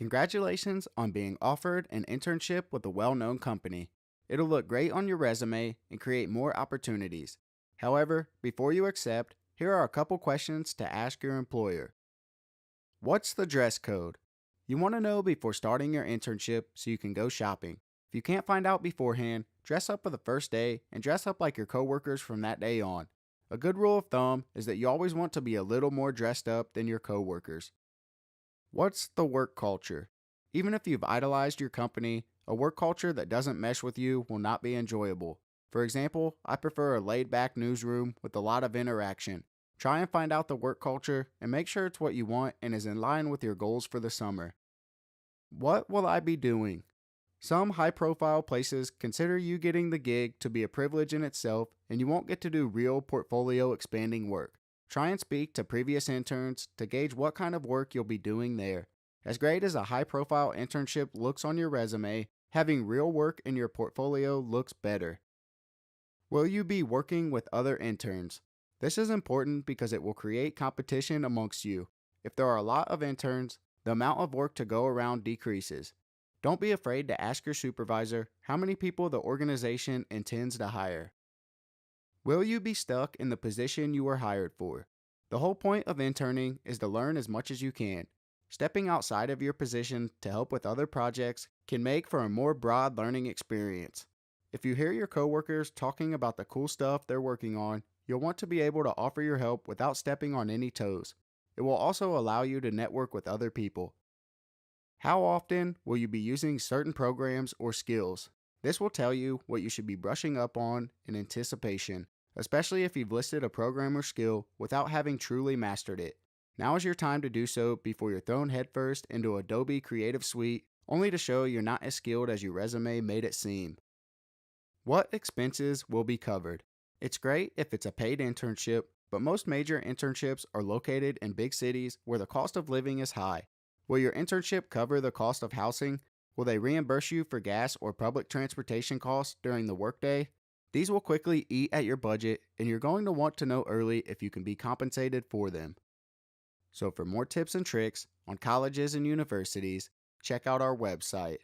Congratulations on being offered an internship with a well-known company. It'll look great on your resume and create more opportunities. However, before you accept, here are a couple questions to ask your employer. What's the dress code? You want to know before starting your internship so you can go shopping. If you can't find out beforehand, dress up for the first day and dress up like your coworkers from that day on. A good rule of thumb is that you always want to be a little more dressed up than your coworkers. What's the work culture? Even if you've idolized your company, a work culture that doesn't mesh with you will not be enjoyable. For example, I prefer a laid-back newsroom with a lot of interaction. Try and find out the work culture and make sure it's what you want and is in line with your goals for the summer. What will I be doing? Some high-profile places consider you getting the gig to be a privilege in itself, and you won't get to do real portfolio expanding work. Try and speak to previous interns to gauge what kind of work you'll be doing there. As great as a high-profile internship looks on your resume, having real work in your portfolio looks better. Will you be working with other interns? This is important because it will create competition amongst you. If there are a lot of interns, the amount of work to go around decreases. Don't be afraid to ask your supervisor how many people the organization intends to hire. Will you be stuck in the position you were hired for? The whole point of interning is to learn as much as you can. Stepping outside of your position to help with other projects can make for a more broad learning experience. If you hear your coworkers talking about the cool stuff they're working on, you'll want to be able to offer your help without stepping on any toes. It will also allow you to network with other people. How often will you be using certain programs or skills? This will tell you what you should be brushing up on in anticipation, especially if you've listed a program or skill without having truly mastered it. Now is your time to do so before you're thrown headfirst into Adobe Creative Suite, only to show you're not as skilled as your resume made it seem. What expenses will be covered? It's great if it's a paid internship, but most major internships are located in big cities where the cost of living is high. Will your internship cover the cost of housing? Will they reimburse you for gas or public transportation costs during the workday? These will quickly eat at your budget, and you're going to want to know early if you can be compensated for them. So for more tips and tricks on colleges and universities, check out our website.